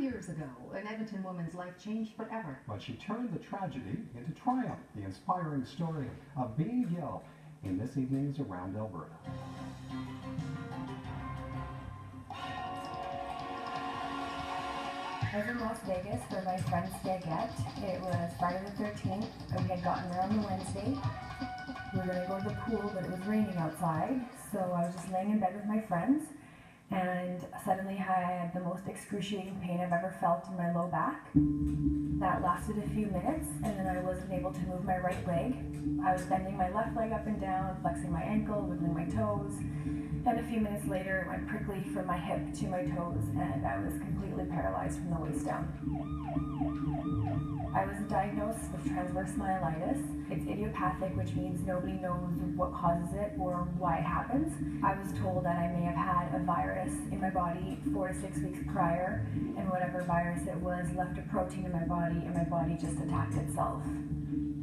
years ago, an Edmonton woman's life changed forever. But she turned the tragedy into triumph. The inspiring story of being Gill in this evening's Around Alberta. I was in Las Vegas for my friend's baguette. It was Friday the 13th, and we had gotten there on the Wednesday. We were going to go to the pool, but it was raining outside, so I was just laying in bed with my friends, and suddenly I had the most excruciating pain I've ever felt in my low back. That lasted a few minutes, and then I wasn't able to move my right leg. I was bending my left leg up and down, flexing my ankle, wiggling my toes, and a few minutes later it went prickly from my hip to my toes, and I was completely paralyzed from the waist down. I was diagnosed with transverse myelitis. It's idiopathic, which means nobody knows what causes it or why it happens. I was told that I may have had a virus in my body 4 to 6 weeks prior, and whatever virus it was left a protein in my body, and my body just attacked itself.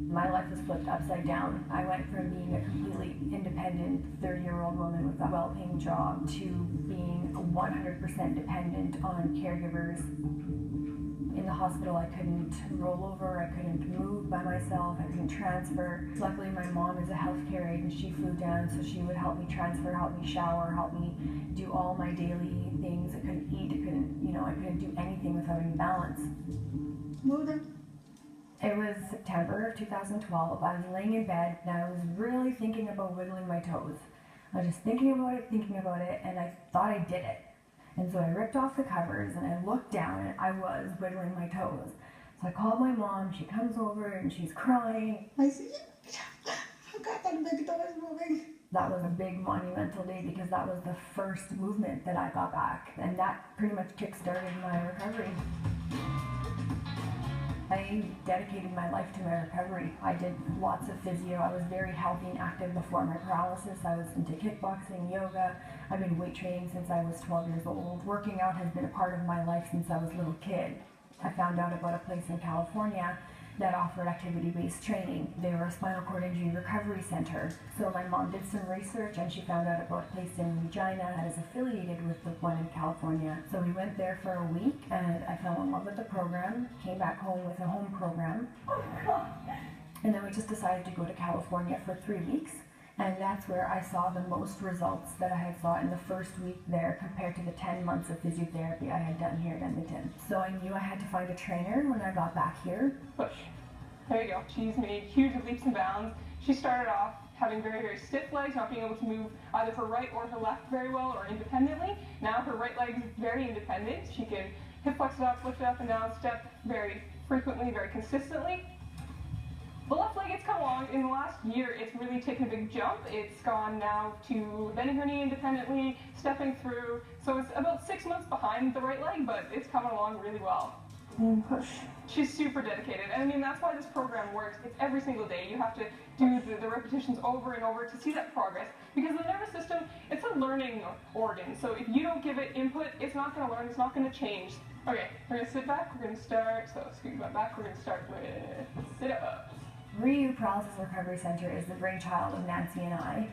My life was flipped upside down. I went from being a completely independent 30-year-old woman with a well-paying job to being 100% dependent on caregivers. In the hospital, I couldn't roll over, I couldn't move by myself, I couldn't transfer. Luckily, my mom is a healthcare aide and she flew down, so she would help me transfer, help me shower, help me do all my daily things. I couldn't eat, I couldn't do anything without any balance. Moving. It was September of 2012. I was laying in bed and I was really thinking about wiggling my toes. I was just thinking about it, and I thought I did it. And so I ripped off the covers and I looked down and I was wiggling my toes. So I called my mom, she comes over and she's crying. I see it. I got that big toe is moving. That was a big monumental day because that was the first movement that I got back, and that pretty much kick-started my recovery. I dedicated my life to my recovery. I did lots of physio. I was very healthy and active before my paralysis. I was into kickboxing, yoga. I've been weight training since I was 12 years old. Working out has been a part of my life since I was a little kid. I found out about a place in California that offered activity-based training. They were a spinal cord injury recovery center. So my mom did some research and she found out about a place in Regina that is affiliated with the one in California. So we went there for a week and I fell in love with the program, came back home with a home program. And then we just decided to go to California for 3 weeks. And that's where I saw the most results that I had saw in the first week there compared to the 10 months of physiotherapy I had done here in Edmonton. So I knew I had to find a trainer when I got back here. Push. There you go. She's made huge leaps and bounds. She started off having very, very stiff legs, not being able to move either her right or her left very well or independently. Now her right leg is very independent. She can hip flex it up, lift it up and down, step very frequently, very consistently. The left leg, it's come along. In the last year, it's really taken a big jump. It's gone now to bending her knee independently, stepping through. So it's about 6 months behind the right leg, but it's coming along really well. And push. She's super dedicated. And I mean, that's why this program works. It's every single day. You have to do the repetitions over and over to see that progress. Because the nervous system, it's a learning organ. So if you don't give it input, it's not going to learn, it's not going to change. Okay, we're going to sit back, we're going to start. So scoot back, we're going to start with sit up. ReYu Paralysis Recovery Center is the brainchild of Nancy and I.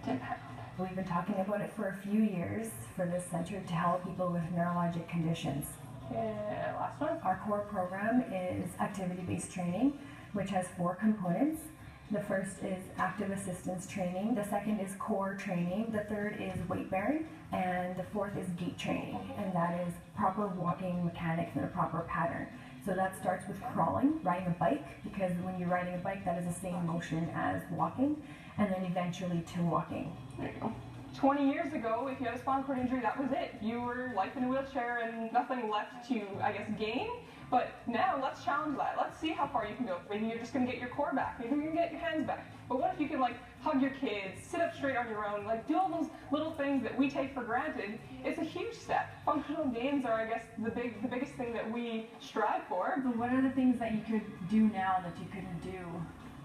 We've been talking about it for a few years for this center to help people with neurologic conditions. Yeah, last one. Our core program is activity-based training, which has 4 components. The first is active assistance training, the second is core training, the third is weight bearing, and the fourth is gait training, and that is proper walking mechanics in a proper pattern. So that starts with crawling, riding a bike, because when you're riding a bike, that is the same motion as walking, and then eventually to walking. There you go. 20 years ago, if you had a spinal cord injury, that was it. You were life in a wheelchair and nothing left to, I guess, gain. But now, let's challenge that. Let's see how far you can go. Maybe you're just going to get your core back. Maybe you're going to get your hands back. But what if you can, hug your kids, sit up straight on your own, do all those little things that we take for granted? It's a huge step. Functional gains are, I guess, the biggest thing that we strive for. But what are the things that you could do now that you couldn't do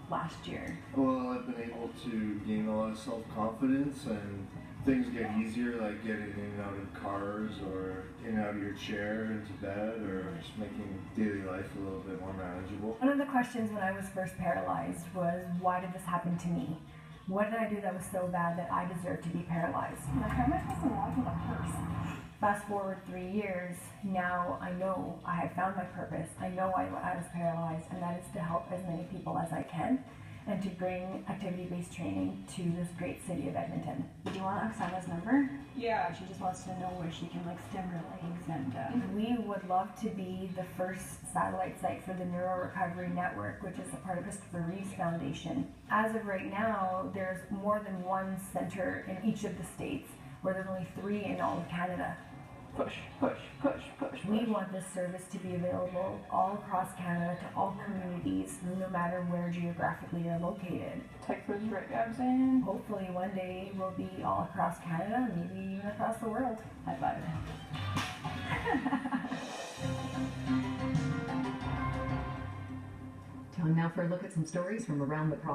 last year? Well, I've been able to gain a lot of self-confidence, and things get easier, like getting in and out of cars or in and out of your chair into bed, or just making daily life a little bit more manageable. One of the questions when I was first paralyzed was, why did this happen to me? What did I do that was so bad that I deserve to be paralyzed? How much was the walk in the purse? Fast forward 3 years, now I know I have found my purpose. I know I was paralyzed, and that is to help as many people as I can and to bring activity-based training to this great city of Edmonton. Do you want Oksana's number? Yeah. She just wants to know where she can like stem her legs and We would love to be the first satellite site for the Neuro Recovery Network, which is a part of Christopher Reeve's Foundation. As of right now, there's more than one center in each of the states, where there's only 3 in all of Canada. Push, push, push, push, push. We want this service to be available all across Canada to all communities, no matter where geographically you're located. Take those right abs in. Hopefully one day we'll be all across Canada, maybe even across the world. high five. Time now for a look at some stories from around the province.